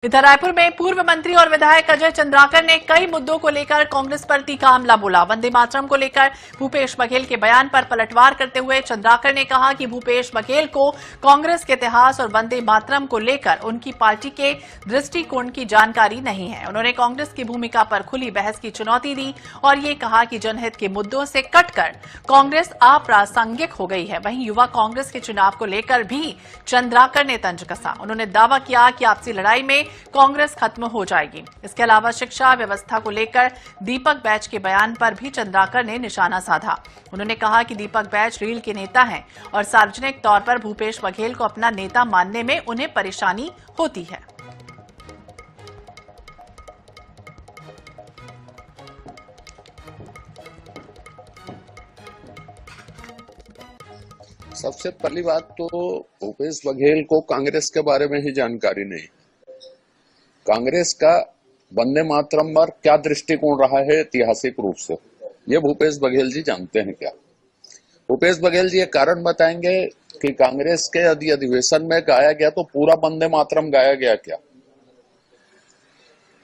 इधर रायपुर में पूर्व मंत्री और विधायक अजय चंद्राकर ने कई मुद्दों को लेकर कांग्रेस पर तीखा हमला बोला। वंदे मातरम को लेकर भूपेश बघेल के बयान पर पलटवार करते हुए चंद्राकर ने कहा कि भूपेश बघेल को कांग्रेस के इतिहास और वंदे मातरम को लेकर उनकी पार्टी के दृष्टिकोण की जानकारी नहीं है। उन्होंने कांग्रेस की भूमिका पर खुली बहस की चुनौती दी और ये कहा कि जनहित के मुद्दों से कटकर कांग्रेस अप्रासंगिक हो गई है। वहीं युवा कांग्रेस के चुनाव को लेकर भी चंद्राकर ने तंज कसा। उन्होंने दावा किया कि आपसी लड़ाई में कांग्रेस खत्म हो जाएगी। इसके अलावा शिक्षा व्यवस्था को लेकर दीपक बैज के बयान पर भी चंद्राकर ने निशाना साधा। उन्होंने कहा कि दीपक बैज रील के नेता हैं और सार्वजनिक तौर पर भूपेश बघेल को अपना नेता मानने में उन्हें परेशानी होती है। सबसे पहली बात तो भूपेश बघेल को कांग्रेस के बारे में ही जानकारी नहीं। कांग्रेस का वंदे मातरम पर क्या दृष्टिकोण रहा है ऐतिहासिक रूप से, ये भूपेश बघेल जी जानते हैं क्या? भूपेश बघेल जी ये कारण बताएंगे कि कांग्रेस के यदि अधिवेशन में गाया गया तो पूरा वंदे मातरम गाया गया क्या?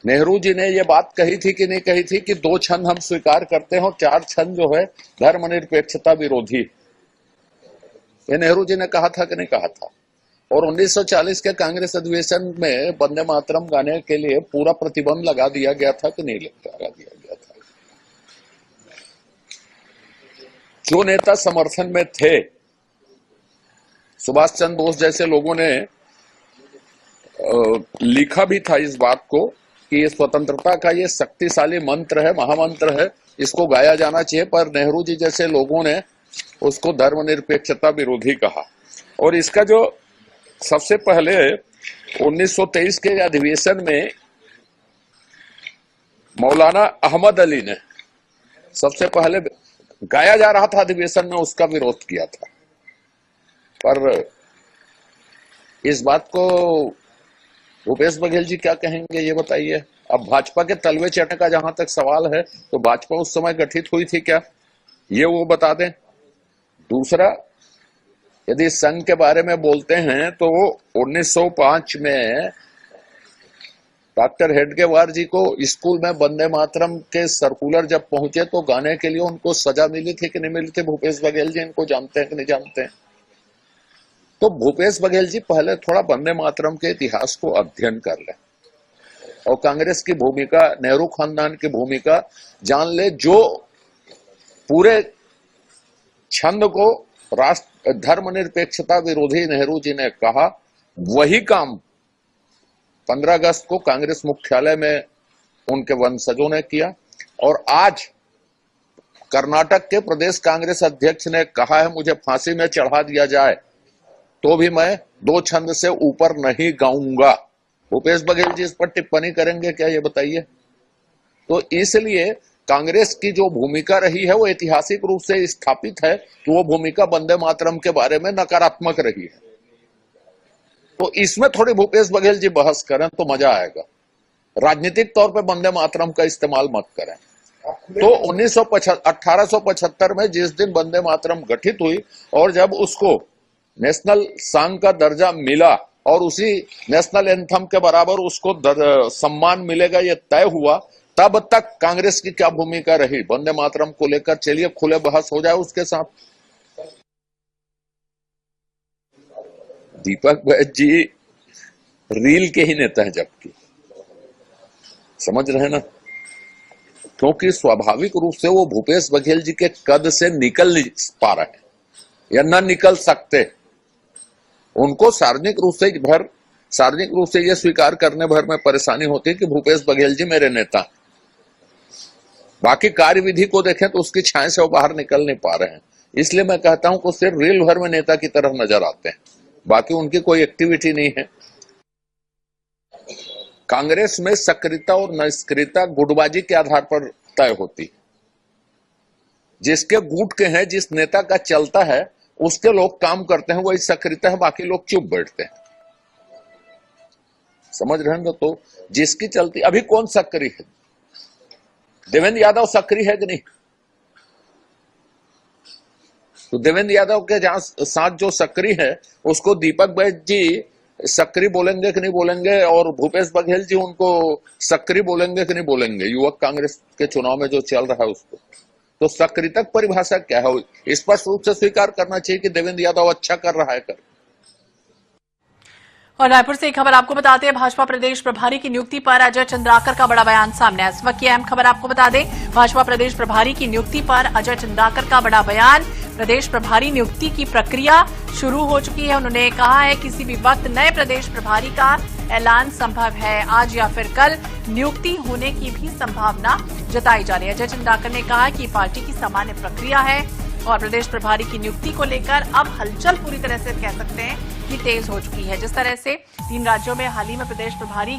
नेहरू जी ने ये बात कही थी कि नहीं कही थी कि 2 छंद हम स्वीकार करते हैं और 4 छंद जो है धर्मनिरपेक्षता विरोधी, ये नेहरू जी ने कहा था कि नहीं कहा था? और 1940 के कांग्रेस अधिवेशन में वंदे मातरम गाने के लिए पूरा प्रतिबंध लगा दिया गया था कि नहीं लगा दिया गया था? जो नेता समर्थन में थे, सुभाष चंद्र बोस जैसे लोगों ने लिखा भी था इस बात को कि ये स्वतंत्रता का ये शक्तिशाली मंत्र है, महामंत्र है, इसको गाया जाना चाहिए, पर नेहरू जी जैसे लोगों ने उसको धर्मनिरपेक्षता विरोधी कहा। और इसका जो सबसे पहले 1923 के अधिवेशन में मौलाना अहमद अली ने सबसे पहले गाया जा रहा था अधिवेशन में, उसका विरोध किया था। पर इस बात को भूपेश बघेल जी क्या कहेंगे ये बताइए। अब भाजपा के तलवे चढ़ने का जहां तक सवाल है तो भाजपा उस समय गठित हुई थी क्या, ये वो बता दें। दूसरा, यदि संघ के बारे में बोलते हैं तो 1905 में डॉक्टर हेडगेवार जी को स्कूल में वंदे मातरम के सर्कुलर जब पहुंचे तो गाने के लिए उनको सजा मिली थी कि नहीं मिली थी? भूपेश बघेल जी इनको जानते हैं कि नहीं जानते हैं? तो भूपेश बघेल जी पहले थोड़ा वंदे मातरम के इतिहास को अध्ययन कर लें और कांग्रेस की भूमिका, नेहरू खानदान की भूमिका जान ले। जो पूरे छंद को राष्ट्र धर्मनिरपेक्षता विरोधी नेहरू जी ने कहा, वही काम 15 अगस्त को कांग्रेस मुख्यालय में उनके वंशजों ने किया। और आज कर्नाटक के प्रदेश कांग्रेस अध्यक्ष ने कहा है मुझे फांसी में चढ़ा दिया जाए तो भी मैं 2 छंद से ऊपर नहीं गाऊंगा। भूपेश बघेल जी इस पर टिप्पणी करेंगे क्या, ये बताइए। तो इसलिए कांग्रेस की जो भूमिका रही है वो ऐतिहासिक रूप से स्थापित है कि वो भूमिका वंदे मातरम के बारे में नकारात्मक रही है। तो इसमें थोड़ी भूपेश बघेल जी बहस करें तो मजा आएगा। राजनीतिक तौर पे वंदे मातरम का इस्तेमाल मत करें। तो 1875 में जिस दिन वंदे मातरम गठित हुई और जब उसको नेशनल सॉन्ग का दर्जा मिला और उसी नेशनल एंथम के बराबर उसको सम्मान मिलेगा ये तय हुआ, तब तक कांग्रेस की क्या भूमिका रही वंदे मातरम को लेकर, चलिए खुले बहस हो जाए उसके साथ। दीपक बैज जी रील के ही नेता हैं, जबकि समझ रहे ना, क्योंकि स्वाभाविक रूप से वो भूपेश बघेल जी के कद से निकल नहीं पा रहे या न निकल सकते। उनको सार्वजनिक रूप से ये स्वीकार करने भर में परेशानी होती है कि भूपेश बघेल जी मेरे नेता। बाकी कार्यविधि को देखें तो उसकी छाया से वो बाहर निकल नहीं पा रहे हैं। इसलिए मैं कहता हूं कि सिर्फ रील भर में नेता की तरह नजर आते हैं, बाकी उनकी कोई एक्टिविटी नहीं है। कांग्रेस में सक्रियता और निष्क्रियता गुटबाजी के आधार पर तय होती है। जिसके गुट के हैं, जिस नेता का चलता है उसके लोग काम करते हैं, वही सक्रियता है, बाकी लोग चुप बैठते हैं। समझ रहे हैं ना? तो जिसकी चलती, अभी कौन सक्रिय है? देवेंद्र यादव सक्रिय है कि नहीं? तो देवेंद्र यादव के जहां साथ जो सक्रिय है उसको दीपक बैज जी सक्रिय बोलेंगे कि नहीं बोलेंगे, और भूपेश बघेल जी उनको सक्रिय बोलेंगे कि नहीं बोलेंगे युवक कांग्रेस के चुनाव में जो चल रहा है उसको। तो सक्रिय तक परिभाषा क्या है, स्पष्ट रूप से स्वीकार करना चाहिए कि देवेंद्र यादव अच्छा कर रहा है कर। और रायपुर से एक खबर आपको बताते हैं, भाजपा प्रदेश प्रभारी की नियुक्ति पर अजय चंद्राकर का बड़ा बयान सामने आया। इस वक्त की अहम खबर आपको बता दें, भाजपा प्रदेश प्रभारी की नियुक्ति पर अजय चंद्राकर का बड़ा बयान। प्रदेश प्रभारी नियुक्ति की प्रक्रिया शुरू हो चुकी है। उन्होंने कहा है किसी भी वक्त नए प्रदेश प्रभारी का ऐलान संभव है। आज या फिर कल नियुक्ति होने की भी संभावना जताई जा रही है। अजय चंद्राकर ने कहा कि पार्टी की सामान्य प्रक्रिया है और प्रदेश प्रभारी की नियुक्ति को लेकर अब हलचल पूरी तरह से कह सकते हैं कि तेज हो चुकी है। जिस तरह से 3 राज्यों में हाल ही में प्रदेश प्रभारी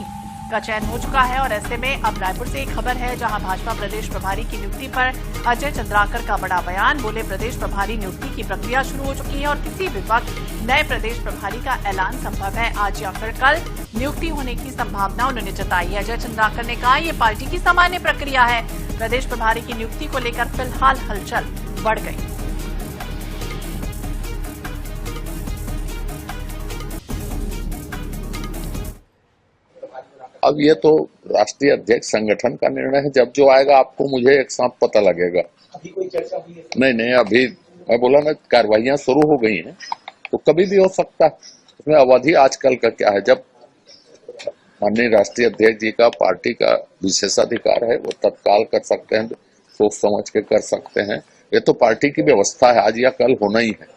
का चयन हो चुका है, और ऐसे में अब रायपुर से एक खबर है जहां भाजपा प्रदेश प्रभारी की नियुक्ति पर अजय चंद्राकर का बड़ा बयान। बोले प्रदेश प्रभारी नियुक्ति की प्रक्रिया शुरू हो चुकी है और किसी भी वक्त नए प्रदेश प्रभारी का ऐलान संभव है। आज या फिर कल नियुक्ति होने की संभावना उन्होंने जताई है। अजय चंद्राकर ने कहा ये पार्टी की सामान्य प्रक्रिया है। प्रदेश प्रभारी की नियुक्ति को लेकर फिलहाल हलचल बढ़ गई। अब ये तो राष्ट्रीय अध्यक्ष संगठन का निर्णय है, जब जो आएगा आपको मुझे एक साथ पता लगेगा। अभी कोई चर्चा हुई है? नहीं, अभी मैं बोला ना कार्रवाइयां शुरू हो गई हैं, तो कभी भी हो सकता है। उसमें अवधि आजकल का क्या है, जब माननीय राष्ट्रीय अध्यक्ष जी का पार्टी का विशेषाधिकार है, वो तत्काल कर सकते हैं, सोच समझ के कर सकते हैं। ये तो पार्टी की व्यवस्था है, आज या कल होना ही है।